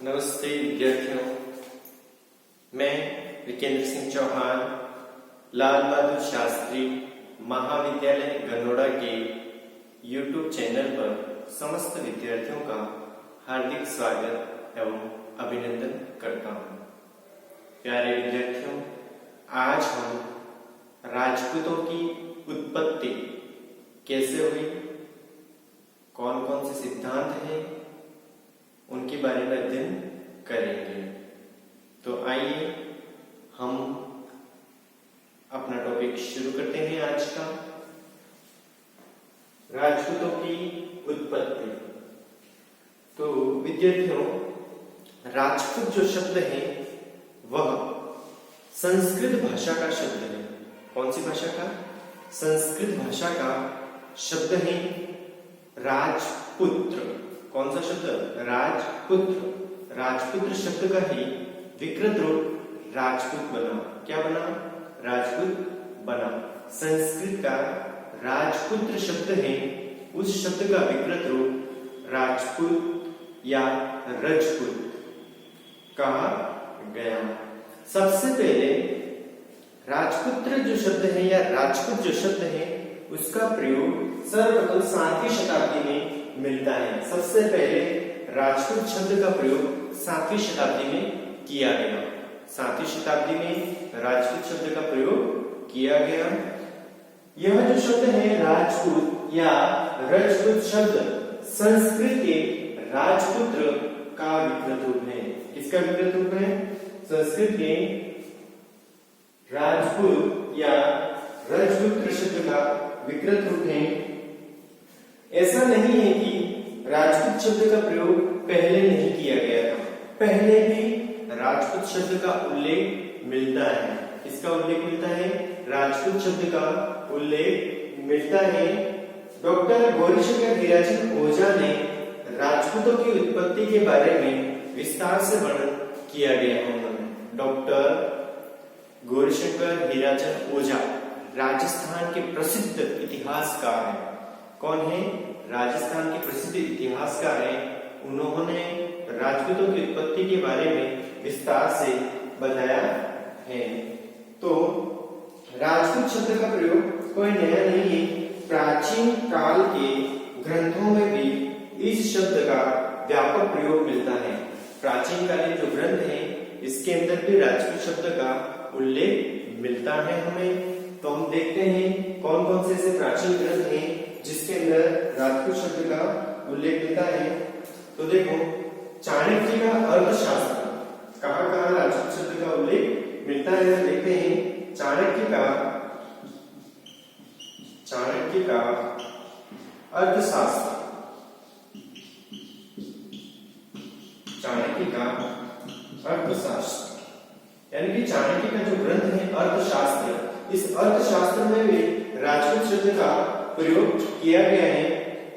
नमस्ते विद्यार्थियों, मैं विकेंद्र सिंह चौहान लाल बहादुर शास्त्री महाविद्यालय गनोड़ा के YouTube चैनल पर समस्त विद्यार्थियों का हार्दिक स्वागत एवं अभिनंदन करता हूँ। प्यारे विद्यार्थियों, आज हम राजपूतों की उत्पत्ति कैसे हुई, कौन कौन से सिद्धांत हैं, उनके बारे में अध्ययन करेंगे। तो आइए हम अपना टॉपिक शुरू करते हैं। आज का राजपूतों की उत्पत्ति। तो विद्यार्थियों, राजपूत जो शब्द है वह संस्कृत भाषा का शब्द है। कौन सी भाषा का? संस्कृत भाषा का शब्द है राजपुत्र। कौन सा शब्द? राजपुत्र। राजपुत्र शब्द का ही विकृत रूप राजपूत बना। क्या बना? राजपूत बना। संस्कृत का राजपुत्र शब्द है, उस शब्द का विकृत रूप राजपूत या रजपूत कहा गया। सबसे पहले राजपुत्र जो शब्द है या राजपूत जो शब्द है उसका प्रयोग सर्वप्रथम 7वीं शताब्दी में मिलता है। सबसे पहले राजपूत शब्द का प्रयोग 7वीं शताब्दी में किया गया। 7वीं शताब्दी में राजपूत शब्द का प्रयोग किया गया। यह जो शब्द है राजपूत या रजपूत शब्द संस्कृत के राजपुत्र का विकृत रूप है। किसका विकृत रूप है? संस्कृत के राजपूत या रजपुत्र शब्द का विकृत रूप है। ऐसा नहीं है कि राजपूत शब्द का प्रयोग पहले नहीं किया गया था, पहले भी राजपूत शब्द का उल्लेख मिलता है। किसका उल्लेख मिलता है? राजपूत शब्द का उल्लेख मिलता है। डॉक्टर गौरीशंकर हीराचंद ओझा ने राजपूतों की उत्पत्ति के बारे में विस्तार से वर्णन किया गया है। डॉक्टर गौरीशंकर हीराचंद ओझा राजस्थान के प्रसिद्ध इतिहासकार हैं। कौन है? राजस्थान के प्रसिद्ध इतिहासकार हैं। उन्होंने राजपूतों की उत्पत्ति के बारे में विस्तार से बताया है। तो राजपूत शब्द का प्रयोग कोई नया नहीं है। प्राचीन काल के ग्रंथों में भी इस शब्द का व्यापक प्रयोग मिलता है। प्राचीन कालीन जो ग्रंथ है इसके अंदर भी राजपूत शब्द का उल्लेख मिलता है हमें। तो हम देखते हैं कौन कौन से ऐसे प्राचीन ग्रंथ हैं जिसके अंदर राजपूत शब्द का उल्लेख मिलता है। तो देखो, चाणक्य का अर्थशास्त्र, कहाँ कहाँ राजपूत शब्द का उल्लेख मिलता है? देखते हैं चाणक्य का अर्थशास्त्र, चाणक्य का अर्थशास्त्र यानी कि चाणक्य का जो ग्रंथ है अर्थशास्त्र, इस अर्थशास्त्र में भी राजपूत शब्द का प्रयोग किया गया है।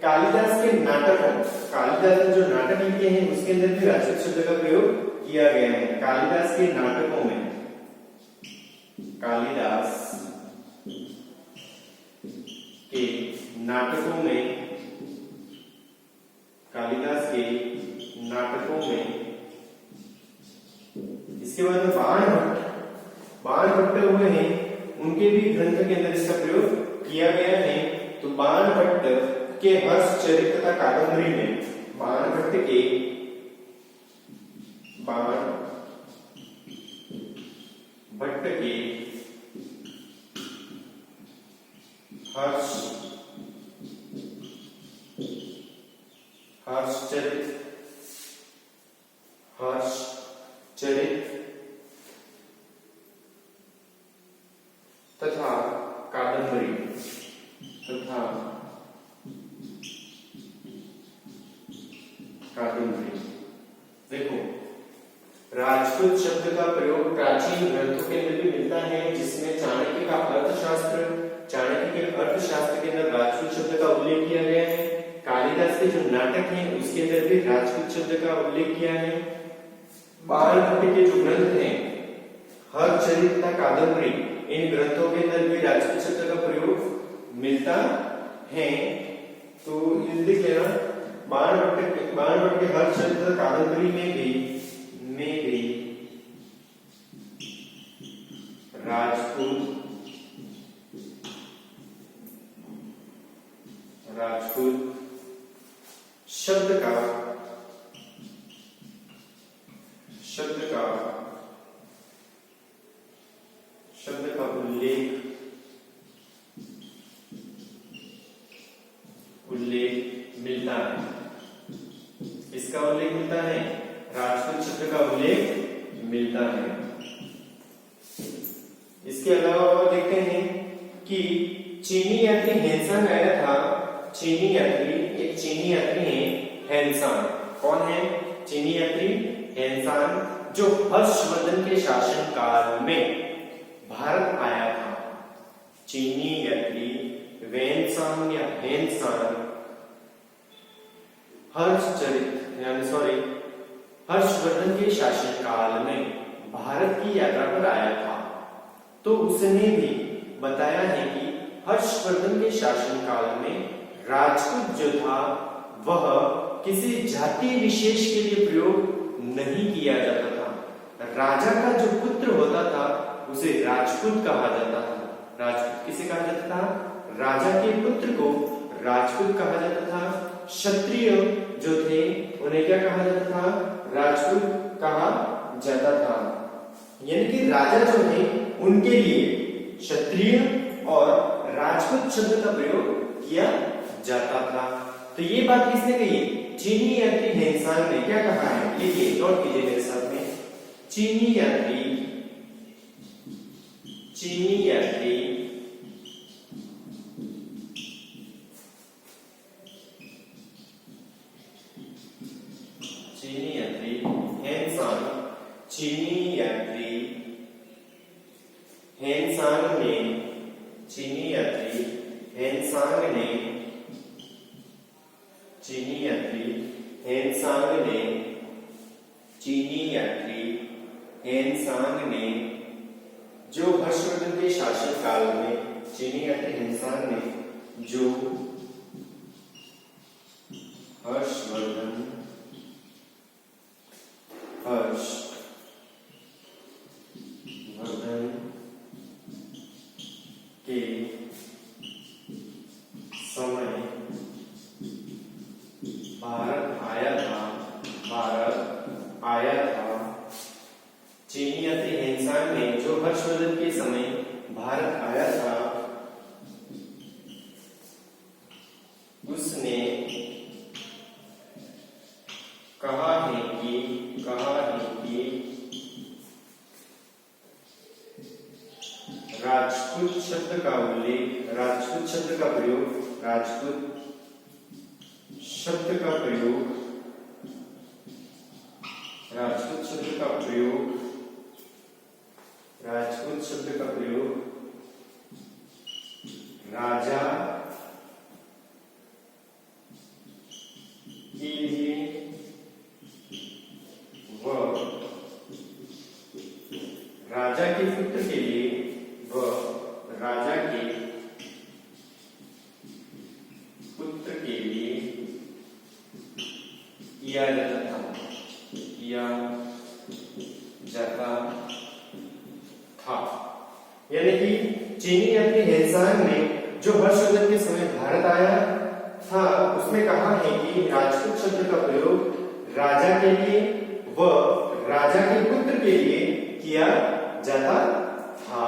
कालिदास के नाटकों, कालिदास ने जो नाटक लिखे हैं उसके अंदर भी राजपूत शब्द का प्रयोग किया गया है। कालिदास के नाटकों में, कालिदास के नाटकों में, कालिदास के नाटकों में, इसके बाद में बाण भट्ट हुए हैं, उनके भी ग्रंथ के अंदर इसका प्रयोग किया गया है। तो बाण भट्ट के हर्षचरित तथा कादंबरी में, बाण भट्ट के हर्षचरित तथा कादंबरी देखो, राजपूत शब्द का प्रयोग प्राचीन ग्रंथों के अंदर भी मिलता है, जिसमें चाणक्य का अर्थशास्त्र, चाणक्य के अर्थशास्त्र के अंदर राजपूत शब्द का उल्लेख किया गया है। कालिदास के जो नाटक हैं उसके अंदर भी राजपूत शब्द का उल्लेख किया है। बाण भट्ट के जो ग्रंथ हैं हर्षचरित तथा कादंबरी, इन ग्रंथों के अंदर भी राजपूत शब्द का प्रयोग मिलता है। तो ये देख लेना, बाण भट्ट के हर्षचरित कादंबरी में भी में भी राजपूत शब्द का उल्लेख मिलता है। इसका उल्लेख मिलता है, राजपूत शब्द का उल्लेख मिलता है। इसके अलावा और देखते हैं कि चीनी यात्री हेनसांग आया था। चीनी यात्री है हेनसांग। कौन है चीनी यात्री? हेनसांग, जो हर्षवर्धन के शासन काल में भारत आया था। चीनी यात्री वेनसांग या हेनसांग हर्षवर्धन के शासन काल में भारत की यात्रा पर आया था। तो उसने भी बताया है कि हर्षवर्धन के शासन काल में राजपूत जो था वह किसी जाति विशेष के लिए प्रयोग नहीं किया जाता था। राजा का जो पुत्र होता था उसे राजपूत कहा जाता था। राजपूत किसे कहा जाता था? राजा के पुत्र को राजपूत कहा जाता था। क्षत्रिय जो थे उन्हें क्या कहा जाता था? राजपूत कहा जाता था। यानी कि राजा जो है उनके लिए क्षत्रिय और राजपूत शब्द का प्रयोग किया जाता था। तो ये बात किसने कही? चीनी यात्री हेनसांग ने क्या कहा है? लिखिए, नोट कीजिए मेरे साथ में। चीनी यात्री हेनसांग ने जो हर्षवर्धन के शासन काल में चीनी यात्री हेनसांग ने जो हर्षवर्धन के समय भारत आया था। चीनी यात्री हेनसांग ने जो हर्षवर्धन के समय भारत आया था उसने कहा है कि राजपूत शब्द का उल्लेख, राजपूत शब्द का प्रयोग, राजपूत शब्द का प्रयोग राजा के लिए व राजा के पुत्र के लिए व राजा के पुत्र के लिए किया जाता था। यानी कि चीनी यात्री हेनसांग ने जो हर्षवर्धन के समय भारत आया था उसमें कहा है कि राजपूत शब्द का प्रयोग राजा के लिए व राजा के पुत्र के लिए किया जाता था।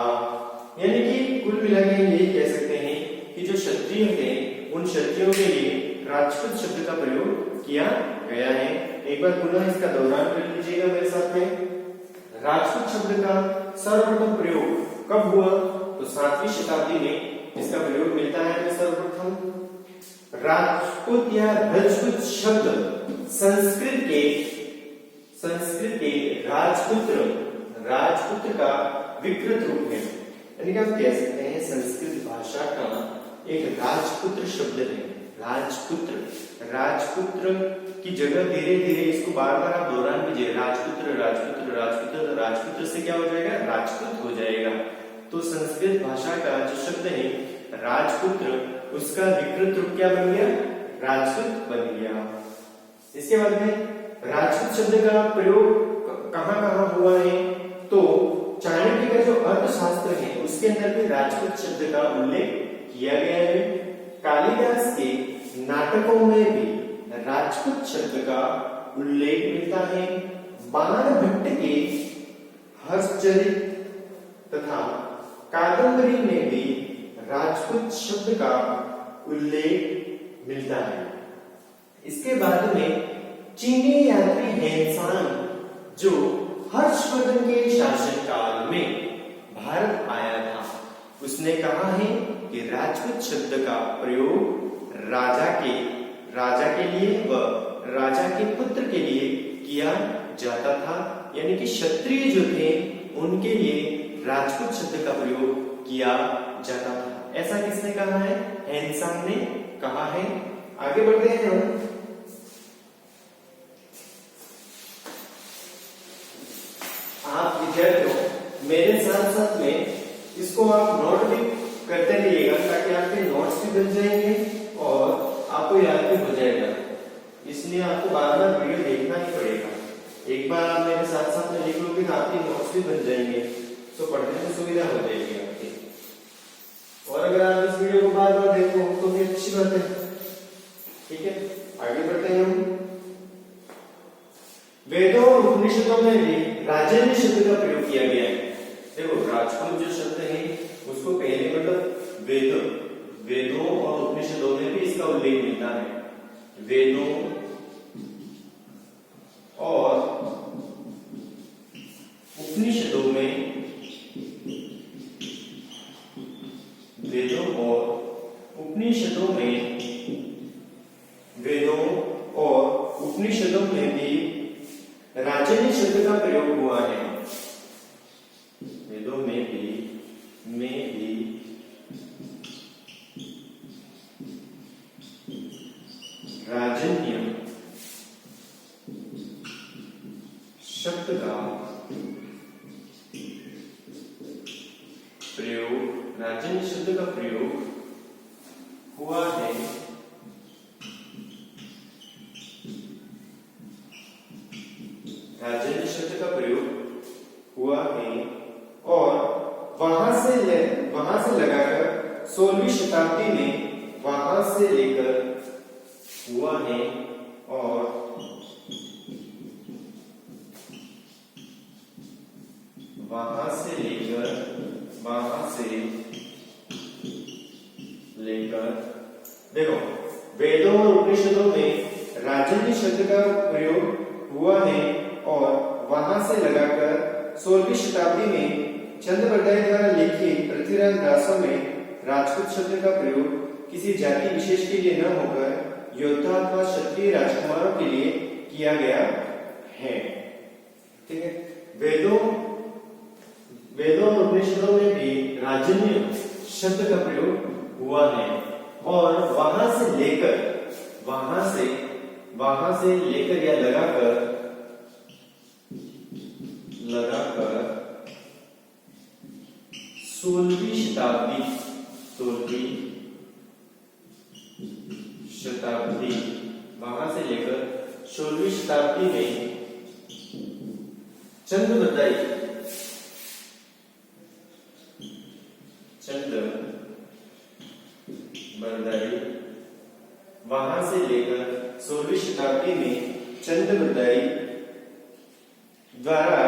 यानी कि कुल मिलाकर यही कह सकते हैं कि जो क्षत्रिय थे उन क्षत्रियों के लिए राजपूत शब्द का प्रयोग किया गया है। एक बार पुनः इसका दोहरान कर लीजिएगा मेरे साथ में। राजपूत शब्द का सर्वप्रथम प्रयोग कब हुआ? तो 7वीं शताब्दी में इसका प्रयोग मिलता है। सर्वप्रथम राजपूत या राजपूत शब्द संस्कृत के राजपुत्र का विकृत रूप है। यानी कि आप कह सकते हैं संस्कृत भाषा का एक राजपुत्र शब्द है। राजपुत्र की जगह धीरे धीरे इसको बार बार आप दोहरान कीजिए, राजपुत्र। तो राजपुत्र से क्या हो जाएगा? राजपूत हो जाएगा। तो संस्कृत भाषा का जो शब्द है राजपुत्र, उसका विकृत रूप क्या बन गया? राजपूत बन गया। इसके बाद में राजपूत शब्द का प्रयोग कहां कहां हुआ है, तो चाणक्य का जो अर्थशास्त्र है उसके अंदर भी राजपूत शब्द का उल्लेख किया गया है। कालिदास के नाटकों में भी राजपूत शब्द का उल्लेख मिलता है। बाणभट्ट के हर्षचरित तथा कादंबरी में भी राजपूत शब्द का उल्लेख मिलता है। इसके बाद में चीनी यात्री हेनसांग जो हर्षवर्धन के शासनकाल में भारत आया था, उसने कहा है कि राजपूत शब्द का प्रयोग राजा के लिए व राजा के पुत्र के लिए किया जाता था, यानी कि क्षत्रिय जो थे उनके लिए राजपूत शब्द का प्रयोग किया जाता था। ऐसा किसने कहा है? हेनसांग ने कहा है। आगे बढ़ते हैं हम। आप विद्यार्थियों मेरे साथ साथ में इसको आप नोट भी करते रहिएगा ताकि आपके नोट्स भी बन जाएंगे और आपको याद भी हो जाएगा। इसलिए आपको बार बार वीडियो देखना ही पड़ेगा। एक बार आप मेरे साथ साथ में लिख लोगे तो आपके नोट्स भी बन जाएंगे, तो पढ़ने में सुविधा हो जाएगी आपकी। और अगर आप इस वीडियो को बार बार देखो तो भी अच्छी बात है। ठीक है, आगे बढ़ते हैं हम। वेदों और उपनिषदों में भी राजन्य शब्द का प्रयोग किया गया है। देखो राजपूत जो शब्द है उसको पहले मतलब वेदों और उपनिषदों में भी इसका उल्लेख मिलता है। वेदों और उपनिषदों में वेदों और उपनिषदों में भी राजन्य शब्द का प्रयोग हुआ है। वेदों में भी राजन्य शब्द का प्रयोग हुआ है। राजन्य शब्द का प्रयोग हुआ है और वहां से लगाकर 16वीं शताब्दी में वहां से लेकर हुआ है और वहां से लेकर देखो वेदों और उपनिषदों में राजन्य शब्द का प्रयोग हुआ है और वहां से लगाकर 16वीं शताब्दी में चंद बरदाई द्वारा लिखित पृथ्वीराज दासों में राजपूत शब्द का प्रयोग किसी जाति विशेष के लिए न होकर योद्धा अथवा क्षत्रिय राजकुमारों के लिए किया गया है। ठीक है, वेदों और उपनिषदों में भी राजन्य शब्द का प्रयोग हुआ है और वहां से लेकर या लगाकर 16वीं शताब्दी वहां से लेकर 16वीं शताब्दी में चंद बरदाई वहां से लेकर 16वीं शताब्दी में चंद बरदाई द्वारा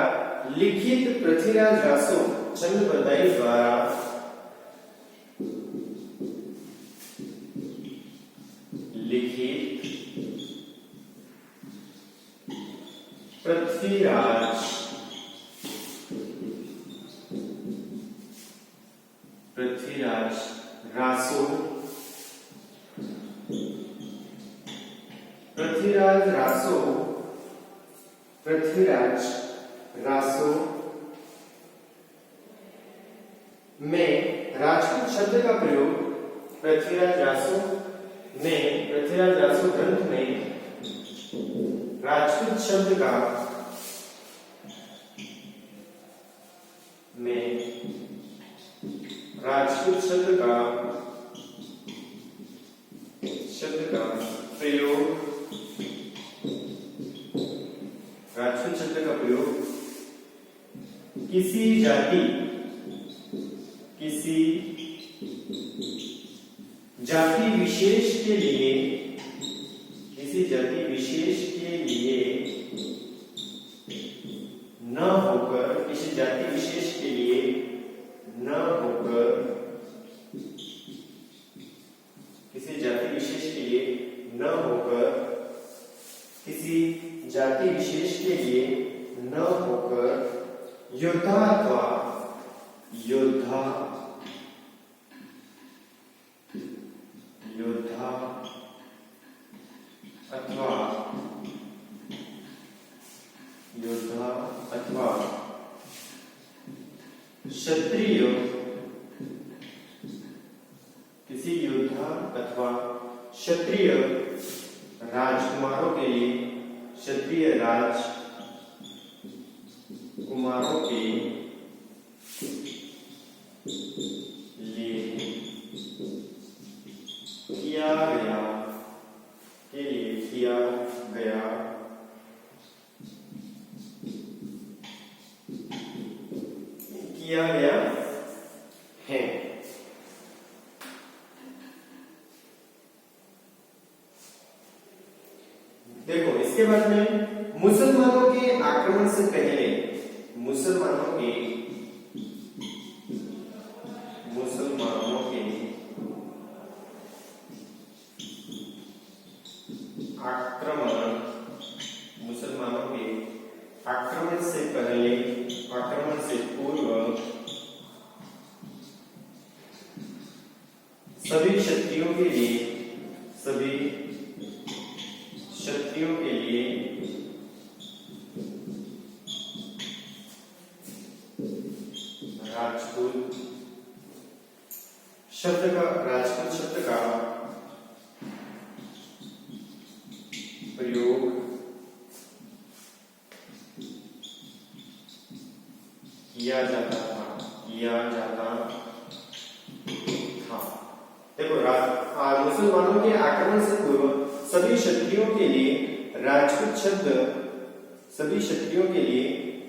लिखित पृथ्वीराज दासों चंद बरदाई द्वारा लिखित पृथ्वीराज रासो में राजपूत शब्द का प्रयोग पृथ्वीराज रासो ग्रंथ में राजपूत शब्द का प्रयोग किसी जाति विशेष के लिए, किसी जाति विशेष के लिए न होकर, किसी जाति विशेष के लिए न होकर, किसी जाति विशेष के लिए न होकर, किसी जाति विशेष के लिए न होकर योद्धा अथवा योद्धा अथवा क्षत्रिय, किसी योद्धा अथवा क्षत्रिय राजकुमारों के लिए, क्षत्रिय राजकुमारों के लिए किया गया है। देखो इसके बाद में मुसलमानों के आक्रमण से पहले, मुसलमानों के आक्रमण से पहले, आक्रमण से पूर्व सभी क्षत्रियों के लिए, सभी क्षत्रियों के लिए राजपूत शब्द का प्रयोग किया जाता था। देखो मुसलमानों के आक्रमण से पूर्व सभी क्षत्रियों के लिए राजपूत शब्द, सभी क्षत्रियों के लिए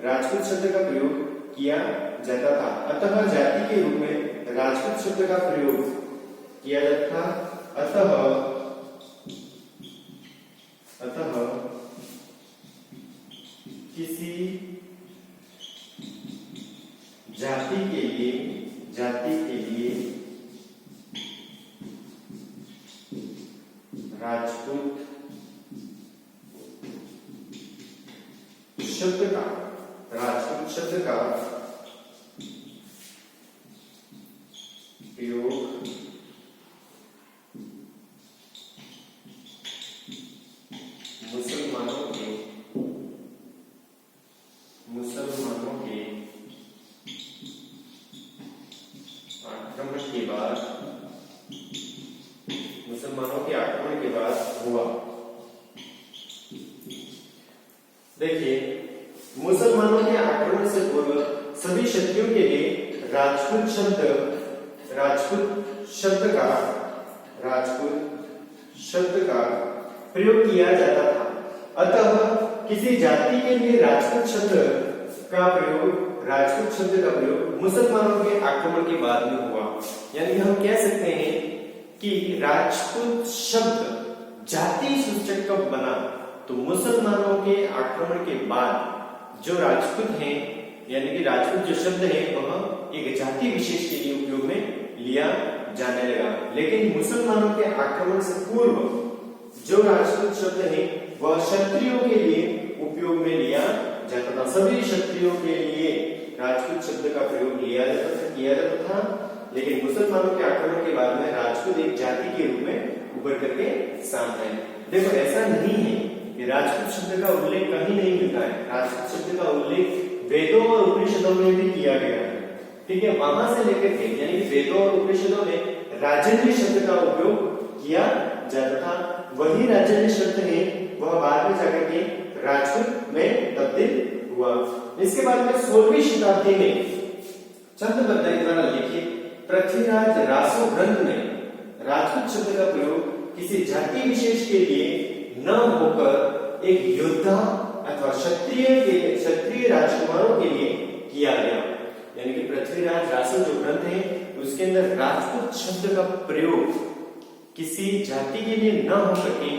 राजपूत शब्द का प्रयोग किया जाता था। अतः जाति के रूप में राजपूत शब्द का प्रयोग किया जाता था। अतः किसी जाति के लिए राजपूत शब्द का प्रयोग मुसलमानों के आक्रमण के बाद हुआ। देखिए मुसलमानों के आक्रमण से पूर्व सभी क्षत्रियों के लिए राजपूत शब्द का प्रयोग किया जाता था। अतः किसी जाति के लिए राजपूत शब्द का प्रयोग मुसलमानों के आक्रमण के बाद में हुआ। यानी हम कह सकते हैं कि राजपूत शब्द जाति सूचक कब बना, तो मुसलमानों के आक्रमण के बाद जो राजपूत हैं, यानी कि राजपूत जो शब्द है वह एक जाति विशेष के लिए उपयोग में लिया जाने लगा। लेकिन मुसलमानों के आक्रमण से पूर्व जो राजपूत शब्द है वह क्षत्रियों के लिए उपयोग में लिया जाता था। सभी क्षत्रियों के लिए राजपूत शब्द का प्रयोग किया जाता था। लेकिन मुसलमानों के आक्रमण के बाद में राजपूत एक जाति के रूप में उभर करके सामने आए। देखो ऐसा नहीं है कि राजपूत शब्द का उल्लेख कहीं नहीं मिलता है। राजपूत शब्द का उल्लेख वेदों और उपनिषदों में भी किया गया है। ठीक है, वहां से लेकर के यानी कि वेदों और उपनिषदों में राजन्य शब्द का उपयोग किया जाता था। वही राजन्य शब्द है वह बाद में जाकर के राजपूत में तब्दील हुआ। इसके बाद में 16वीं शताब्दी में चंद्रगुप्त के द्वारा लिखित पृथ्वीराज रासो ग्रंथ में राजपूत शब्द का प्रयोग किसी जाति विशेष के लिए न होकर एक योद्धा अथवा क्षत्रिय राजकुमारों के लिए किया गया। यानी कि पृथ्वीराज रासो जो ग्रंथ है उसके अंदर राजपूत शब्द का प्रयोग किसी जाति के लिए न हो सके,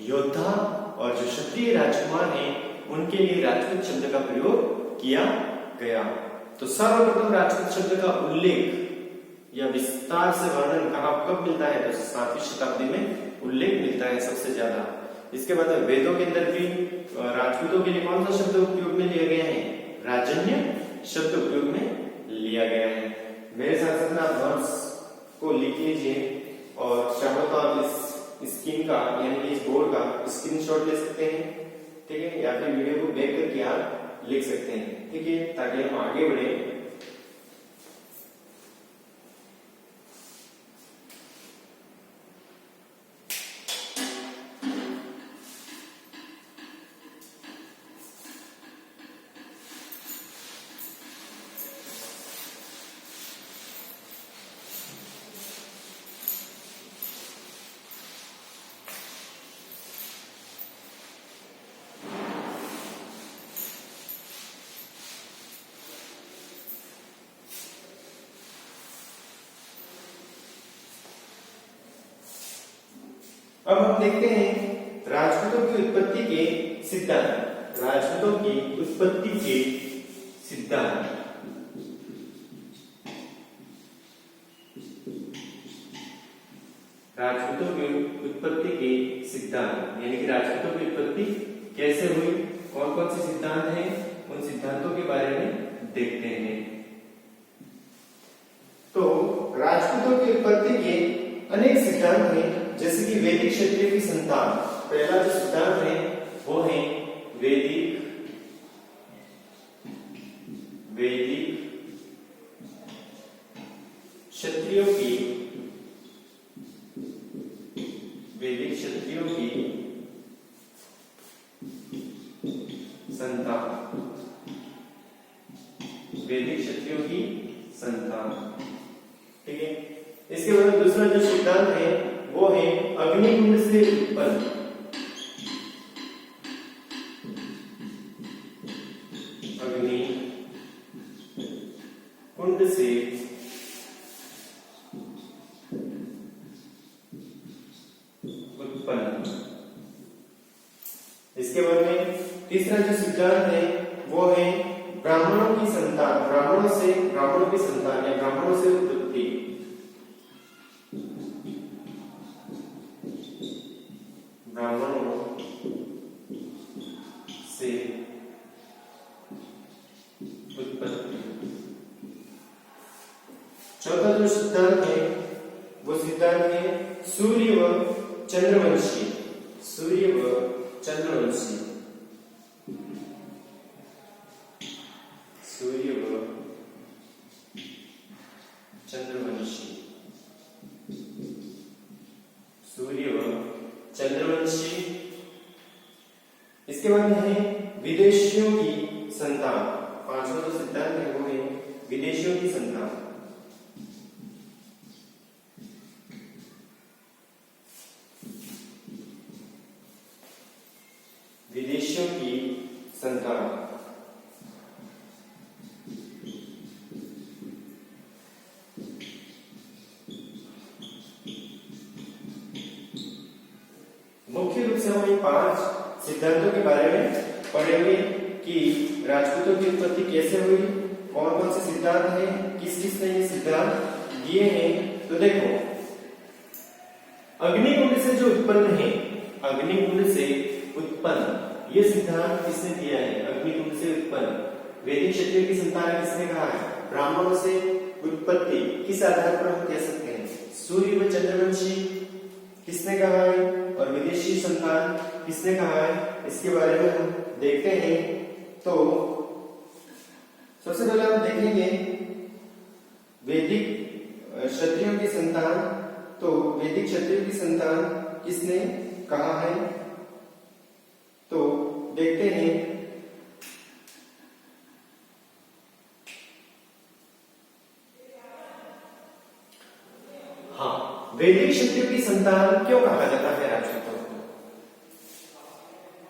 योद्धा और जो क्षत्रिय राजकुमार हैं उनके लिए राजपूत शब्द का प्रयोग किया गया। तो सर्वप्रथम राजपूत शब्द का उल्लेख या विस्तार से वर्णन कहाँ कब मिलता है? तो 7वीं शताब्दी में उल्लेख मिलता है सबसे ज्यादा। इसके बाद वेदों के अंदर भी राजपूतों के लिए कौन सा शब्द उपयोग में लिया गया है? राजन्य शब्द उपयोग में लिया गया है। मेरे साथ साथ आप नोट्स को लिख लीजिए और चाहो तो आप इस स्क्रीन का यानी कि इस बोर्ड का स्क्रीनशॉट ले सकते हैं, ठीक है, या फिर वीडियो को बैक करके आप लिख सकते हैं, ठीक है, ताकि हम आगे बढ़े। अब हम देखते हैं राजपूतों की उत्पत्ति के सिद्धांत। राजपूतों की उत्पत्ति के सिद्धांत। राजपूतों की उत्पत्ति के सिद्धांत यानी कि राजपूतों की उत्पत्ति कैसे हुई, कौन कौन से सिद्धांत हैं, उन सिद्धांतों के बारे में देखते हैं। तो राजपूतों की उत्पत्ति के अनेक सिद्धांत हैं, जैसे कि वैदिक क्षत्रिय की संतान। पहला जो सिद्धांत है वो है वैदिक क्षत्रियों की संतान। वैदिक क्षत्रियों की संतान, ठीक है। इसके बाद दूसरा जो सिद्धांत है वो है अग्निकुंड से उत्पन्न। अग्निकुंड से उत्पन्न। इसके बाद में तीसरा जो सिद्धांत है वो है ब्राह्मणों की संतान, ब्राह्मणों की संतान या ब्राह्मणों से उत्पत्ति। ब्राह्मणों से उत्पत्ति। चौथा जो सिद्धांत है वो सिद्धांत है सूर्य व चंद्रवंशी। सूर्य व चंद्रवंशी। सूर्य व चंद्रवंशी। सूर्य व चंद्रवंशी। इसके बाद है विदेशियों की संतान। पांचवा जो सिद्धांत है वो है विदेशियों की संतान। विदेशियों की संतान। मुख्य रूप से हम इन 5 सिद्धांतों के बारे में पढ़ेंगे कि राजपूतों की उत्पत्ति कैसे हुई, कौन कौन से सिद्धांत हैं, किस किस ने ये सिद्धांत दिए हैं। तो देखो, अग्निकुंड से जो उत्पन्न है, अग्निकुंड से उत्पन्न, ये सिद्धांत किसने दिया है? अग्निकुंड से उत्पन्न। वैदिक क्षत्रिय की संतान किसने कहा है? ब्राह्मणों से उत्पत्ति। किस आधार पर हम कह सकते हैं? सूर्य व चंद्रवंशी किसने कहा है और विदेशी संतान किसने कहा है, इसके बारे में हम देखते हैं। तो सबसे पहले हम देखेंगे वैदिक क्षत्रियों की संतान। तो वैदिक क्षत्रियों की संतान किसने कहा है, तो देखते हैं। हाँ, वैदिक क्षत्रियों की संतान क्यों कहा जाता है राजपूतों को?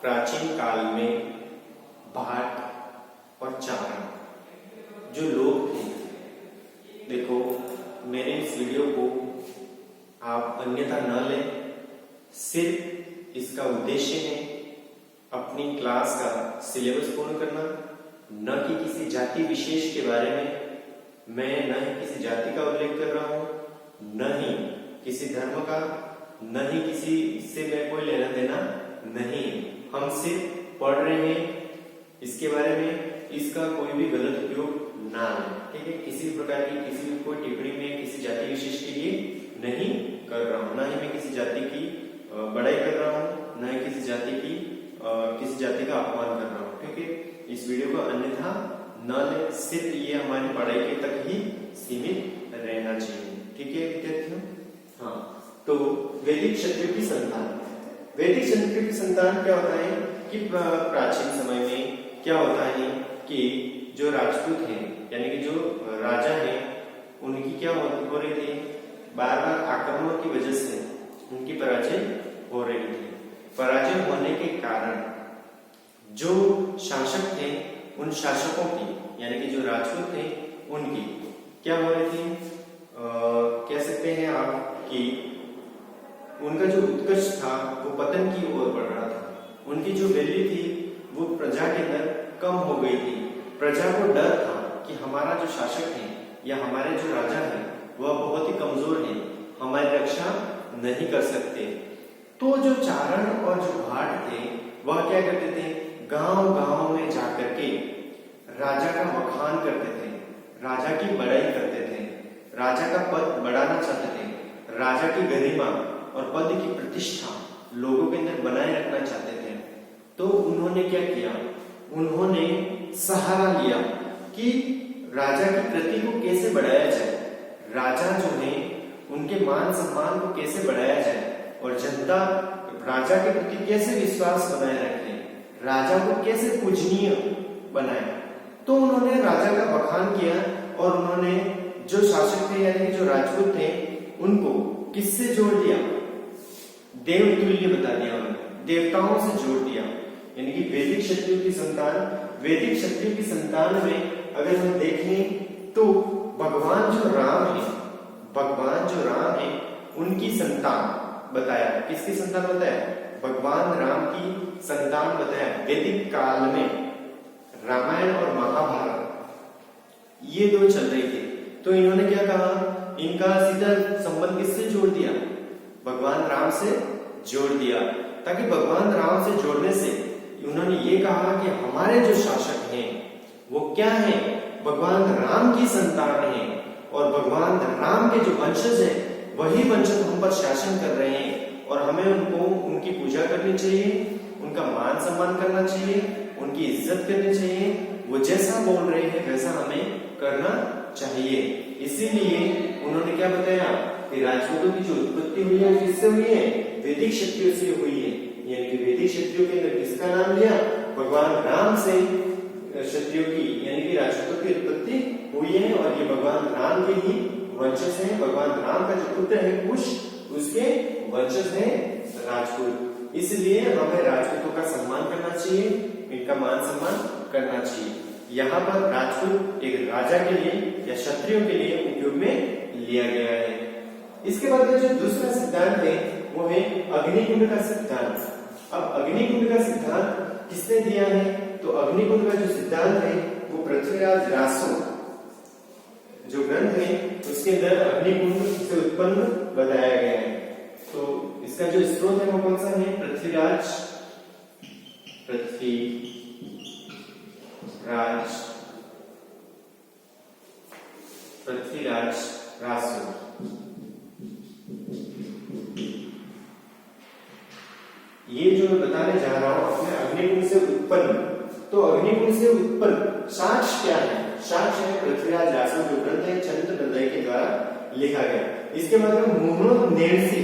प्राचीन काल में भाट और चारण, जो लोग थे, देखो मेरे इस वीडियो को आप अन्यथा न लें, सिर्फ इसका उद्देश्य है अपनी क्लास का सिलेबस पूर्ण करना, न कि किसी जाति विशेष के बारे में मैं न ही किसी जाति का उल्लेख कर रहा हूं, न ही किसी धर्म का, न ही किसी से मैं कोई लेना देना नहीं। हम सिर्फ पढ़ रहे हैं इसके बारे में, इसका कोई भी गलत उपयोग ना लें, ठीक है। किसी प्रकार की किसी भी कोई टिप्पणी में किसी जाति विशेष के लिए नहीं कर रहा हूं, ना ही मैं किसी जाति की बड़ाई कर रहा हूं, ना ही किसी जाति का अपमान कर रहा हूं, ठीक है। इस वीडियो को अन्यथा न ले, सिर्फ ये हमारी पढ़ाई के तक ही सीमित रहना चाहिए, ठीक है विद्यार्थियों। हाँ, तो वैदिक क्षत्रियों की संतान, वैदिक क्षत्रियों की संतान क्या होता है कि प्राचीन समय में क्या होता है कि जो राजपूत हैं यानी कि जो राजा हैं उनकी क्या हो रही थी, बार बार आक्रमण की वजह से उनकी पराजय हो रही थी। पराजय होने के कारण जो शासक थे उन शासकों की यानी कि जो राजपूत थे उनकी क्या हो रही थी, कह सकते हैं आप कि उनका जो उत्कर्ष था वो पतन की ओर बढ़ रहा था। उनकी जो वैल्यू थी वो प्रजा के अंदर कम हो गई थी। प्रजा को डर था कि हमारा जो शासक है या हमारे जो राजा है वह बहुत ही कमजोर है, हमारी रक्षा नहीं कर सकते। तो जो चारण और जो भाट थे वह क्या करते थे, गांव-गांव में जाकर के राजा का बखान करते थे, राजा की बड़ाई करते थे, राजा का पद बढ़ाना चाहते थे, राजा की गरिमा और पद की प्रतिष्ठा लोगों के अंदर बनाए रखना चाहते थे। तो उन्होंने क्या किया, उन्होंने सहारा लिया कि राजा की कृति को कैसे बढ़ाया जाए, राजा जो है उनके मान सम्मान को कैसे बढ़ाया जाए और जनता राजा के प्रति कैसे विश्वास बनाए रखे, राजा को कैसे पूजनीय बनाए। तो उन्होंने राजा का बखान किया और उन्होंने जो शासक थे यानी जो राजपूत थे उनको किससे जोड़ दिया, देव तुल्य बता दिया, उन्होंने देवताओं से जोड़ दिया। यानी कि वैदिक क्षत्रियों की संतान, वैदिक क्षत्रियों की संतान में अगर हम देखें तो भगवान जो राम है, भगवान जो राम है उनकी संतान बताया, किसकी संतान बताया, भगवान राम की संतान बताया। वैदिक काल में रामायण और महाभारत ये दो चल रही थी, तो इन्होंने क्या कहा, इनका सीधा संबंध किससे जोड़ दिया, भगवान राम से जोड़ दिया, ताकि भगवान राम से जोड़ने से उन्होंने ये कहा कि हमारे जो शासक हैं वो क्या है, भगवान राम की संतान है और भगवान राम के जो वंशज हैं वही वंशज हम पर शासन कर रहे हैं और हमें उनको उनकी पूजा करनी चाहिए, उनका मान सम्मान करना चाहिए, उनकी इज्जत करनी चाहिए, वो जैसा बोल रहे हैं वैसा हमें करना चाहिए। इसीलिए उन्होंने क्या बताया कि राजपूतों की जो उत्पत्ति हुई है किससे हुई है, वैदिक क्षत्रियों से हुई है। यानी कि वैदिक क्षत्रियों के अंदर किसका नाम लिया, भगवान राम से क्षत्रियों की यानी कि राजपूतों की उत्पत्ति हुई है और ये भगवान राम के ही वंशज हैं। भगवान राम का जो पुत्र है कुश, उसके वंशज हैं राजपूत। इसलिए हमें राजपूतों का सम्मान करना चाहिए, इनका मान सम्मान करना चाहिए। यहाँ पर राजपूत एक राजा के लिए या क्षत्रियों के लिए उपयोग में लिया गया है। इसके बाद जो दूसरा सिद्धांत है वो है अग्निकुंड का सिद्धांत। अब अग्निकुंड का सिद्धांत किसने दिया है, तो अग्निकुंड का जो सिद्धांत है वो पृथ्वीराज रासो जो ग्रंथ है उसके अंदर अग्निकुंड से उत्पन्न बताया गया है। तो इसका जो स्रोत है वो कौन सा है, पृथ्वीराज रासो। ये जो मैं बताने जा रहा हूं अपने अग्निकुंड से उत्पन्न, तो अग्निकुंड से उत्पन्न साक्ष्य क्या है, साक्ष्य है पृथ्वीराज रासो जो ग्रंथ है चंद्र हृदय के द्वारा लिखा गया। इसके बाद मोहनोद नेन्सी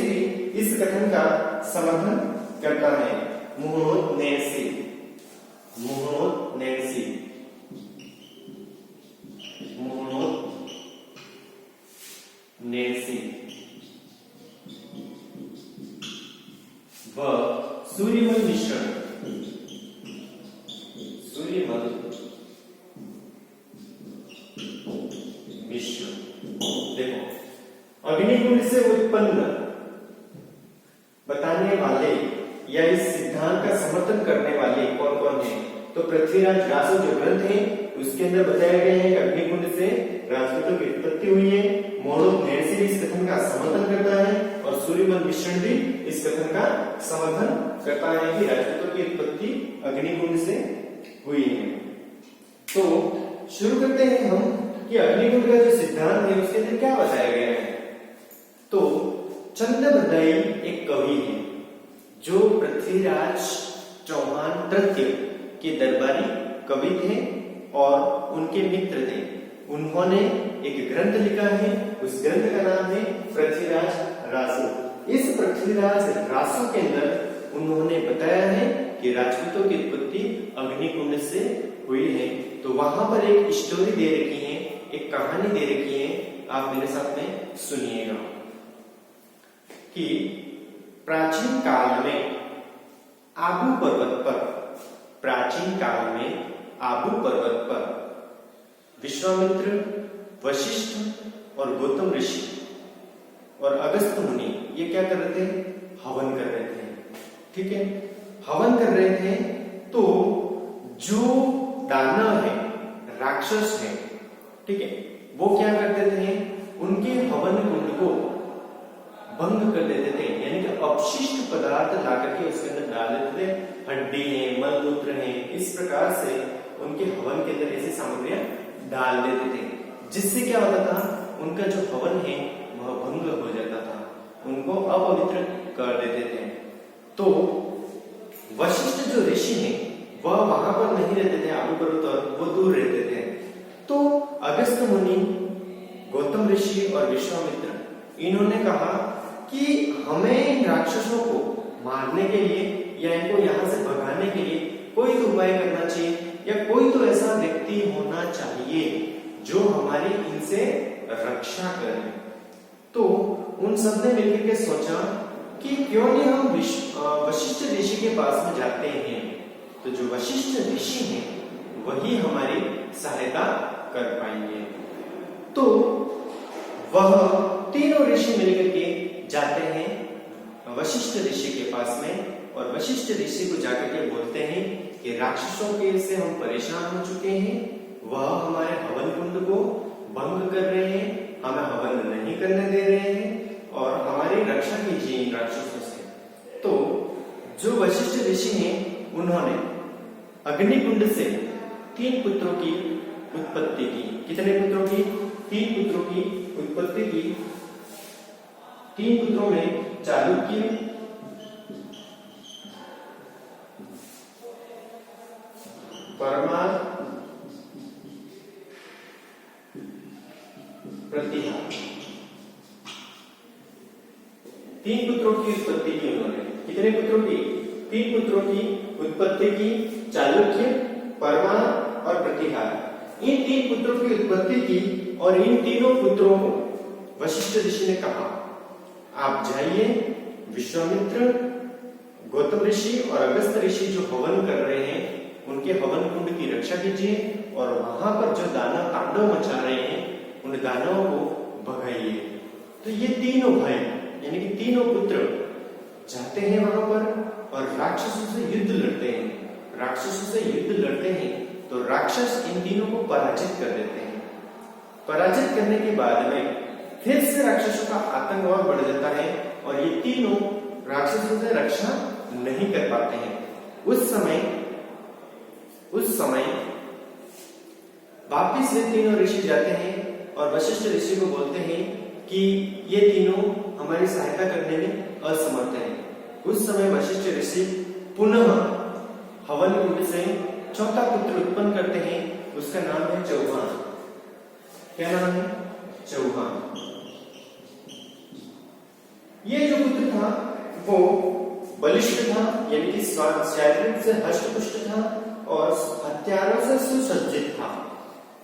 भी इस कथन का समर्थन करता है। मोहनोद नेन्सी व सूर्यमल मिश्रण बताने वाले या इस सिद्धांत का समर्थन करने वाले कौन कौन हैं? तो पृथ्वीराज रासो जो ग्रंथ है उसके अंदर बताया गया है कि अग्निकुंड से राजपूतों की उत्पत्ति हुई है। मोड़ो नेर्सी भी इस कथन का समर्थन करता है और सूर्यमल मिश्रण भी इस कथन का समर्थन करता है कि राजपूतों की उत्पत्ति अग्निकुंड से हुई है। तो शुरू करते हैं हम कि अग्निकुंड का जो सिद्धांत है उसके अंदर क्या बताया गया है। तो चंद्रबरदाई एक कवि है जो पृथ्वीराज चौहान तृतीय के दरबारी कवि थे और उनके मित्र थे। उन्होंने एक ग्रंथ लिखा है, उस ग्रंथ का नाम है पृथ्वीराज रासो। इस पृथ्वीराज रासो के अंदर उन्होंने बताया है कि राजपूतों की उत्पत्ति अग्निकुंड से हुई है। तो वहां पर एक स्टोरी दे रखी है, एक कहानी दे रखी है, आप मेरे साथ में सुनिएगा कि प्राचीन काल में आबू पर्वत पर, प्राचीन काल में आबू पर्वत पर विश्वामित्र, वशिष्ठ और गौतम ऋषि और अगस्त मुनि ये क्या कर रहे थे? हवन कर रहे थे। ठीक है, हवन कर रहे थे। तो जो दानव है, राक्षस है, ठीक है, वो क्या करते थे? उनके हवन कुंड को भंग कर देते थे, यानी कि अपशिष्ट पदार्थ ला करके उसके अंदर डाल देते थे। हड्डी है, मलमूत्र है, इस प्रकार से उनके हवन के अंदर ऐसी सामग्रियां डाल देते थे, जिससे क्या होता था? उनका जो हवन है वह भंग हो जाता था, उनको अपवित्र कर देते थे। तो वशिष्ठ जो ऋषि हैं वह वहां पर नहीं रहते थे, आबू पर्वत पर, वो दूर रहते थे। तो अगस्त मुनि, गौतम ऋषि और विश्वामित्र इन्होंने कहा कि हमें इन राक्षसों को मारने के लिए या इनको यहां से भगाने के लिए कोई तो उपाय करना चाहिए, या कोई तो ऐसा व्यक्ति होना चाहिए जो हमारी इनसे रक्षा करे। तो उन सब ने मिलकर के सोचा कि क्यों नहीं हम वशिष्ठ ऋषि के पास में जाते हैं। तो जो वशिष्ठ ऋषि हैं वही हमारी सहायता कर पाएंगे। तो वह तीनों ऋषि मिलकर के जाते हैं वशिष्ठ ऋषि के पास में, और वशिष्ठ ऋषि को जाकर के बोलते हैं कि राक्षसों के से हम परेशान हो चुके हैं, वह हमारे हवन कुंड को भंग कर रहे हैं, हमें हवन नहीं करने दे रहे हैं और हमारी रक्षा कीजिए इन राक्षसों से। तो जो वशिष्ठ ऋषि हैं उन्होंने अग्निकुंड से 3 पुत्रों की उत्पत्ति की। कितने पुत्रों की? 3 पुत्रों की उत्पत्ति की। 3 पुत्रों में चालुक्य, परमा, प्रतिहार, 3 पुत्रों की उत्पत्ति की उन्होंने। कितने पुत्रों की? 3 पुत्रों की उत्पत्ति की, चालुक्य, परमा और प्रतिहार। इन 3 पुत्रों की उत्पत्ति की और इन तीनों पुत्रों को वशिष्ठ ऋषि ने कहा आप जाइए, विश्वामित्र, गौतम ऋषि और अगस्त ऋषि जो हवन कर रहे हैं उनके हवन कुंड की रक्षा कीजिए और वहां पर जो दानव तांडव मचा रहे हैं उन दानवों को भगाइए। तो ये तीनों भाई यानी कि तीनों पुत्र जाते हैं वहां पर और राक्षसों से युद्ध लड़ते हैं। राक्षसों से युद्ध लड़ते हैं तो राक्षस इन तीनों को पराजित कर देते हैं। पराजित करने के बाद में फिर से राक्षसों का आतंक और बढ़ जाता है और ये तीनों राक्षसों से रक्षा नहीं कर पाते हैं। उस समय वापिस वे तीनों ऋषि जाते हैं और वशिष्ठ ऋषि को बोलते हैं कि ये तीनों हमारी सहायता करने में असमर्थ हैं। उस समय वशिष्ठ ऋषि पुनः हवन कुंड से चौथा पुत्र उत्पन्न करते हैं, उसका नाम है चौहान। क्या नाम है? चौहान। ये जो पुत्र था वो बलिष्ठ था, यानी कि शारीरिक से हष्ट-पुष्ट था और हथियारों से सुसज्जित था।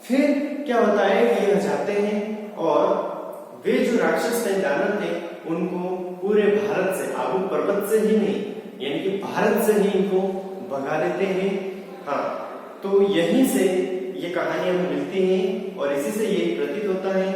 फिर क्या होता है कि यह जाते हैं और वे जो राक्षस थे, दानव थे, उनको पूरे भारत से, आबू पर्वत से ही नहीं यानी कि भारत से ही इनको भगा देते हैं। हाँ, तो यहीं से ये कहानी हमें मिलती है और इसी से ये प्रतीत होता है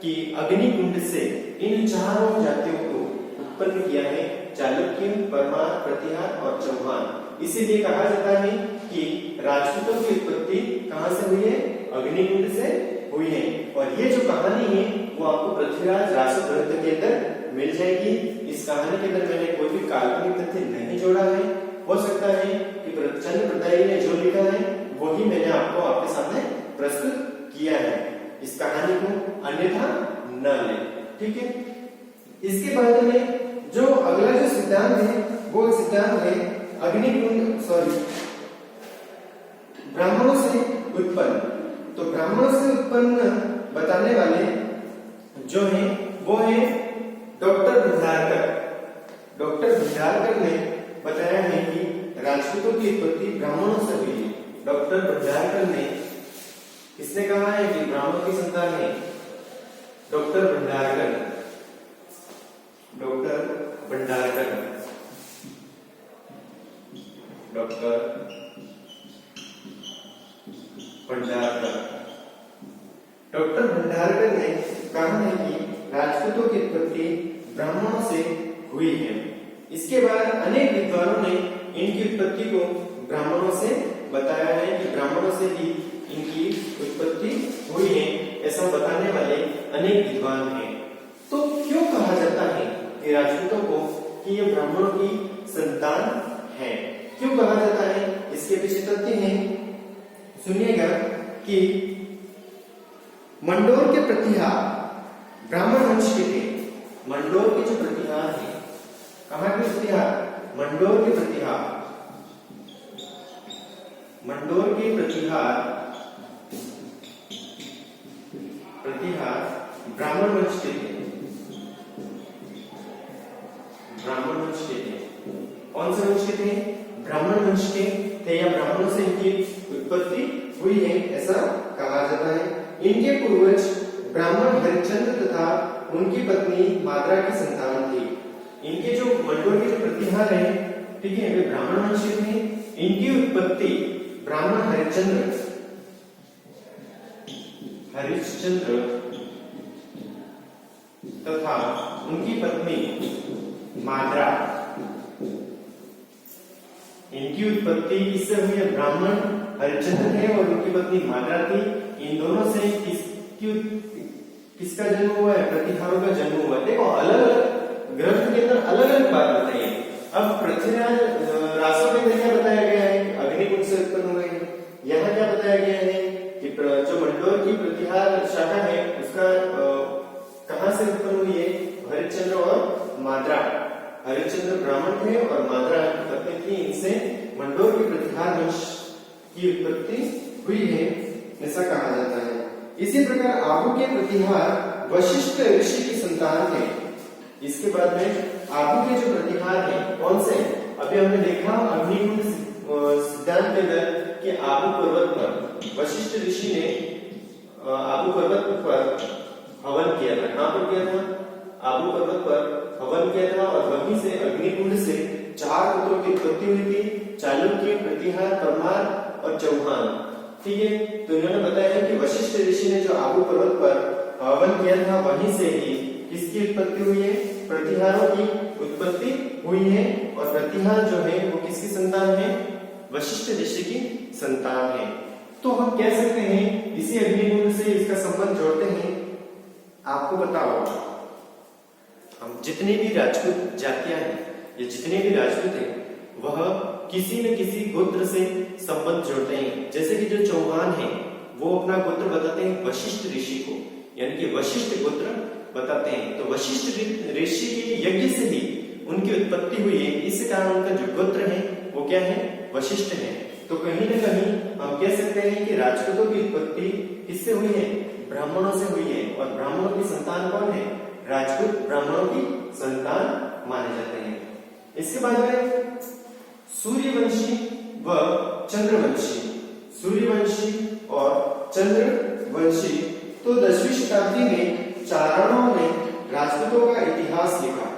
कि अग्निकुंड से इन चारों जातियों को उत्पन्न किया है, चालुक्य, परमार, प्रतिहार और चौहान। इसीलिए कहा जाता है कि राजपूतों की उत्पत्ति कहां से हुई है? अग्निकुंड से हुई है। और ये जो कहानी है वो आपको पृथ्वीराज रासो ग्रंथ के अंदर मिल जाएगी। इस कहानी के अंदर मैंने कोई भी काल्पनिक तथ्य नहीं जोड़ा है। हो सकता है कि चंद्र प्रदायी ने जो लिखा है वही मैंने आपको आपके सामने प्रस्तुत किया है। इस कहानी को अन्यथा न लें, ठीक है। इसके बाद में जो अगला जो सिद्धांत है वो सिद्धांत है ब्राह्मणों से उत्पन्न। तो ब्राह्मणों से उत्पन्न बताने वाले जो है वो है डॉक्टर भंडारकर। डॉक्टर भंडारकर ने बताया है कि राजपूतों की उत्पत्ति ब्राह्मणों से हुई है। डॉक्टर भंडारकर ने किसने कहा है कि ब्राह्मणों की संतान है? Doctor Bhandarkar. Doctor Bhandarkar doctor Bhandarkar doctor Bhandarkar ने कहा है कि राजपूतों की उत्पत्ति ब्राह्मणों से हुई है। इसके बाद अनेक विद्वानों ने इनकी उत्पत्ति को ब्राह्मणों से बताया है कि ब्राह्मणों से ही इनकी उत्पत्ति हुई है, ऐसा बताने वाले अनेक विद्वान हैं। तो क्यों कहा जाता है कि राजपूतों को कि ये ब्राह्मणों की संतान है? क्यों कहा जाता है? इसके पीछे तथ्य है, सुनिएगा कि मंडोर के प्रतिहार ब्राह्मण वंश के थे। मंडोर के जो प्रतिहार है, कहां के प्रतिहार? मंडोर के प्रतिहार। मंडोर के प्रतिहार ब्राह्मण वंश के थे। ब्राह्मण वंश के थे। कौन से वंश के थे? ब्राह्मण वंश के थे या ब्राह्मणों से इनकी उत्पत्ति हुई है, ऐसा कहा जाता है। इनके पूर्वज ब्राह्मण हरिश्चंद्र तथा उनकी पत्नी माद्रा की संतान थी। इनके जो मंडोर के जो प्रतिहार है, ठीक है, वे ब्राह्मण वंश के थे। इनकी उत्पत्ति ब्राह्मण हरिश्चंद्र तथा उनकी पत्नी माद्रा, इनकी उत्पत्ति किससे हुई है? ब्राह्मण हरिश्चंद्र थे और उनकी पत्नी माद्रा थी। इन दोनों से किसका जन्म हुआ है? प्रतिहारों का जन्म हुआ है। देखो अलग अलग ग्रंथ के अंदर अलग अलग बात बताई है। अब पृथ्वीराज रासो के अंदर क्या बताया गया है? अग्निकुंड से उत्पन्न हुए हैं। यहाँ क्या बताया गया है कि जो मंडोर की प्रतिहार शाखा है उसका कहां से उत्पन्न हुई है? हरिश्चंद्र और माद्रा। हरिश्चंद्र ब्राह्मण थे और माद्रा पत्नी थी। इनसे मंडोर की प्रतिहार वंश की उत्पत्ति हुई है, ऐसा कहा जाता है। इसी प्रकार आबू के प्रतिहार वशिष्ठ ऋषि की संतान थे। इसके बाद में आबू के जो प्रतिहार है कौन से? अभी हमने देखा अग्निकुंड सिद्धांत के अंदर कि आबू पर्वत पर वशिष्ठ ऋषि ने आबू पर्वत पर हवन किया था। कहां पर किया था? आबू पर्वत पर हवन किया था और वहीं से अग्निकुंड से 4 पुत्रों की उत्पत्ति हुई थी, चालुक्य, प्रतिहार, परमार और चौहान। ठीक है, तो इन्होंने बताया कि वशिष्ठ ऋषि ने जो आबू पर्वत पर हवन किया था वहीं से ही किसकी उत्पत्ति हुई है? प्रतिहारों की उत्पत्ति हुई है। और प्रतिहार जो है वो किसकी संतान है? वशिष्ठ ऋषि की संतान है। तो हम कह सकते हैं इसी अग्निकुंड से इसका संबंध जोड़ते हैं। आपको बताओ, हम जितने भी राजपूत जातियां हैं या जितने भी राजपूत हैं वह किसी न किसी गोत्र से संबंध जोड़ते हैं। जैसे कि जो चौहान है वो अपना गोत्र बताते हैं वशिष्ठ ऋषि को, यानी कि वशिष्ठ गोत्र बताते हैं। तो वशिष्ठ ऋषि के यज्ञ से ही उनकी उत्पत्ति हुई है, इस कारण उनका जो गोत्र है वो क्या है? वशिष्ठ है। तो कहीं न कहीं हम कह सकते हैं कि राजपूतों की उत्पत्ति किससे हुई है? ब्राह्मणों से हुई है। और ब्राह्मणों की संतान कौन है? राजपूत ब्राह्मणों की संतान माने जाते हैं। इसके बाद में सूर्यवंशी व चंद्रवंशी। सूर्यवंशी और चंद्रवंशी। तो 10वीं शताब्दी में चारणों ने राजपूतों का इतिहास लिखा।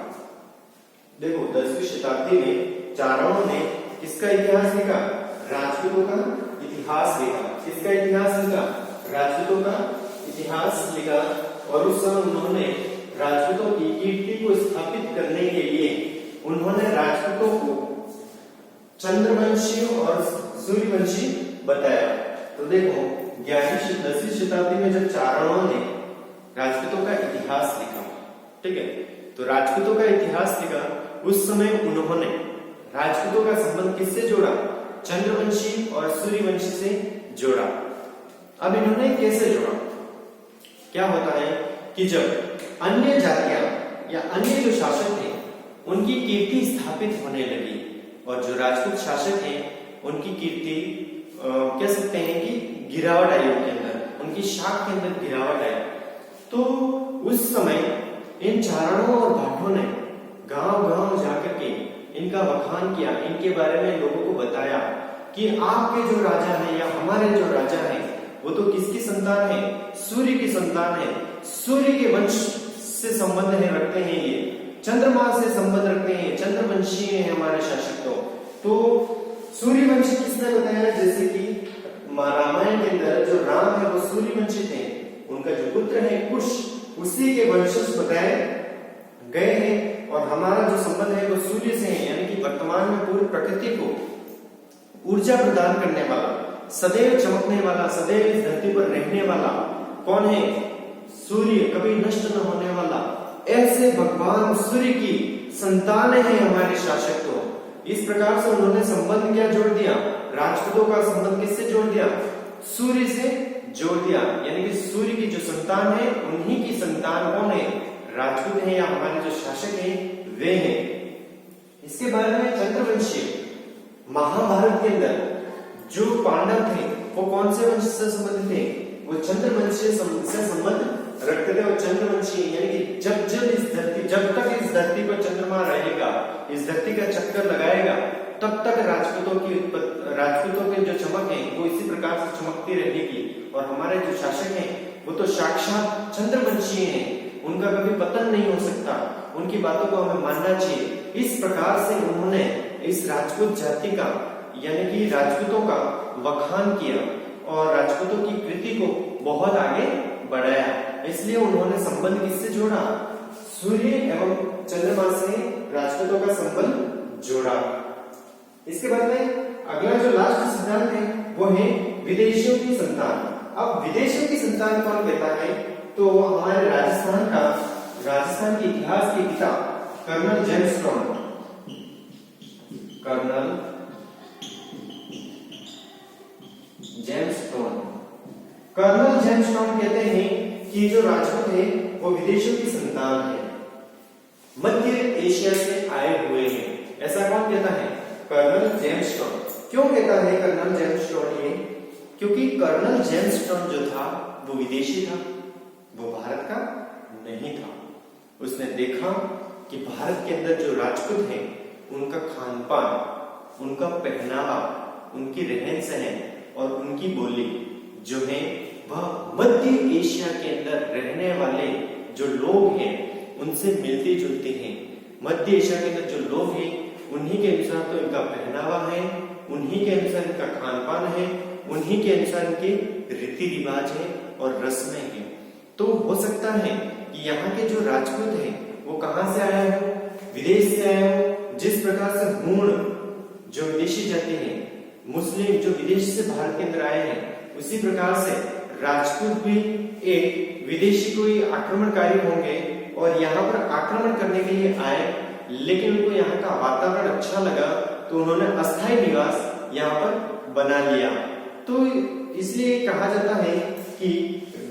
देखो 10वीं शताब्दी में चारणों ने किसका इतिहास लिखा? राजपूतों का इतिहास लिखा। किसका इतिहास लिखा? राजपूतों का इतिहास लिखा। और उस समय उन्होंने राजपूतों की कीर्ति को स्थापित करने के लिए उन्होंने राजपूतों को चंद्रवंशी और सूर्यवंशी बताया। तो देखो 10वीं शताब्दी में जब चारणों ने राजपूतों का इतिहास लिखा, ठीक है, तो राजपूतों का इतिहास लिखा, उस समय उन्होंने राजपूतों का संबंध किससे जोड़ा? चंद्रवंशी और सूर्यवंशी से जोड़ा। अब इन्होंने कैसे जोड़ा? क्या होता है कि जब अन्य जातियां या अन्य जो शासक थे उनकी कीर्ति स्थापित होने लगी और जो राजपूत शासक हैं उनकी कीर्ति कह सकते हैं कि गिरावट आई, उनके अंदर, उनकी शाख के अंदर गिरावट आई, तो उस समय इन चारणों और भाटों ने गांव-गांव जाकर के इनका बखान किया, इनके बारे में लोगों को बताया कि आपके जो राजा हैं या हमारे जो राजा हैं वो तो किसकी संतान है? सूर्य की संतान है, सूर्य के वंश से संबंध है रखते हैं, ये चंद्रमा से संबंध रखते हैं, चंद्रवंशी हैं हमारे शासक। तो सूर्यवंशी किसने बताया? जैसे कि रामायण के अंदर जो राम है वो सूर्यवंशी थे, उनका जो पुत्र है कुश, उसी के वंशज बताए गए हैं, और हमारा जो संबंध है वो सूर्य से है, यानी कि वर्तमान में पूरी प्रकृति को ऊर्जा प्रदान करने वाला, सदैव चमकने वाला, सदैव इस धरती पर रहने वाला कौन है? सूर्य, कभी नष्ट न होने वाला। ऐसे भगवान सूर्य की संतान है हमारे शासक। तो इस प्रकार से उन्होंने संबंध क्या जोड़ दिया? राजपूतों का संबंध किससे जोड़ दिया? सूर्य से जोड़ दिया, यानी कि सूर्य की जो संतान है उन्हीं की संतान कौन है? राजपूत है या हमारे जो शासक हैं वे हैं। इसके बारे में चंद्रवंशी, महाभारत के अंदर जो पांडव थे वो कौन से वंश से संबंधित थे? वो चंद्रवंशी से संबंध रखते थे। और चंद्रवंशी यानी कि जब तक इस धरती पर चंद्रमा रहेगा, इस धरती का चक्कर लगाएगा, तब तक राजपूतों की जो चमक है वो इसी प्रकार से चमकती रहेगी। और हमारे जो शासक हैं वो तो साक्षात चंद्रवंशी हैं, उनका कभी पतन नहीं हो सकता, उनकी बातों को हमें मानना चाहिए। इस प्रकार से उन्होंने इस राजपूत जाति का यानी कि राजपूतों का बखान किया और राजपूतों की कृति को बहुत आगे बढ़ाया। इसलिए उन्होंने संबंध किससे जोड़ा? सूर्य एवं चंद्रमा से राजपूतों का संबंध जोड़ा। इसके बाद में अगला जो लास्ट सिद्धांत है वो है विदेशियों की संतान। अब विदेशियों की संतान कौन कहता है? तो हमारे राजस्थान के इतिहास के पिता colonel James Tod, colonel James Tod कहते हैं कि जो राजपूत है वो विदेशियों की संतान है, मध्य एशिया से आए हुए हैं। ऐसा कौन कहता है? Colonel James Tod. क्यों कहता है कर्नल जेम्स टॉड ये? क्योंकि कर्नल जेम्स टॉड जो था वो विदेशी था, वो भारत का नहीं था। उसने देखा कि भारत के अंदर जो राजपूत हैं उनका खान पान, उनका पहनावा, उनकी रहन सहन और उनकी बोली जो है वह मध्य एशिया के अंदर रहने वाले जो लोग हैं उनसे मिलती जुलती हैं। मध्य एशिया के अंदर जो लोग हैं उन्हीं के अनुसार तो इनका पहनावा है, उन्हीं के अनुसार इनका खान पान है, उन्हीं के अनुसार इनके रीति रिवाज है और रस्में हैं। तो हो सकता है कि यहाँ के जो राजपूत हैं वो कहाँ से आए हो? विदेश से आए हो। जिस प्रकार से हूण जो विदेशी जाति है, मुस्लिम जो विदेश से भारत के अंदर आए हैं, उसी प्रकार से राजपूत भी एक विदेशी कोई आक्रमणकारी होंगे और यहाँ पर आक्रमण करने के लिए आए, लेकिन उनको यहाँ का वातावरण अच्छा लगा तो उन्होंने अस्थायी निवास यहाँ पर बना लिया। तो इसलिए कहा जाता है कि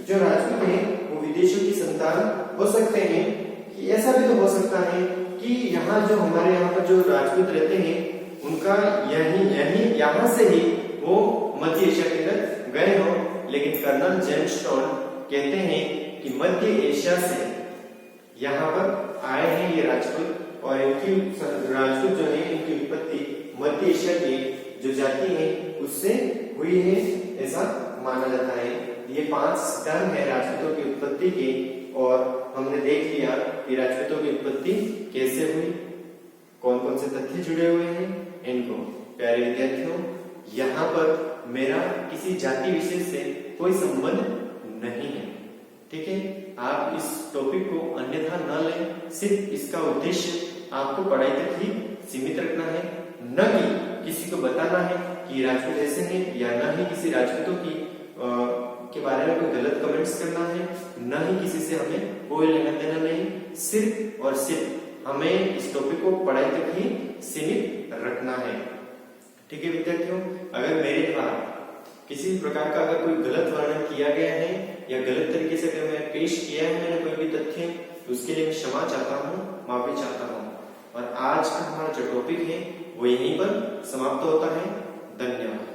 जो राजपूत हैं वो विदेशियों की संतान हो सकते हैं। कि ऐसा भी तो हो सकता है कि यहाँ जो हमारे यहाँ पर जो राजपूत रहते हैं उनका यहाँ से ही वो मध्य एशिया के अंदर गए हो, लेकिन कर्नल जेम्स टॉड कहते हैं कि मध्य एशिया से यहाँ पर आए हैं ये राजपूत और इनकी राजपूत जो है इनकी उत्पत्ति मध्य एशिया की जो जाति है उससे हुई है, ऐसा माना जाता है। ये 5 सिद्धांत है राजपूतों की उत्पत्ति के और हमने देख लिया कि राजपूतों की उत्पत्ति कैसे हुई, कौन कौन से तथ्य जुड़े हुए हैं इनको। प्यारे विद्यार्थियों, यहाँ पर मेरा किसी जाति विशेष से कोई संबंध नहीं है, ठीक है, आप इस टॉपिक को अन्यथा न लें, सिर्फ इसका उद्देश्य आपको पढ़ाई तक ही सीमित रखना है, न कि किसी को बताना है कि राजपूत ऐसे हैं, या न ही किसी राजपूतों की के बारे में कोई गलत कमेंट्स करना है, न ही किसी से हमें कोई लेना देना नहीं, सिर्फ और सिर्फ हमें इस टॉपिक को पढ़ाई तक ही सीमित रखना है। ठीक है विद्यार्थियों, अगर मेरे द्वारा किसी प्रकार का अगर कोई गलत वर्णन किया गया है या गलत तरीके से अगर मैं पेश किया है मैंने कोई भी तथ्य, तो उसके लिए मैं क्षमा चाहता हूँ, माफी चाहता हूँ। और आज का हमारा जो टॉपिक है वो यहीं पर समाप्त होता है। धन्यवाद।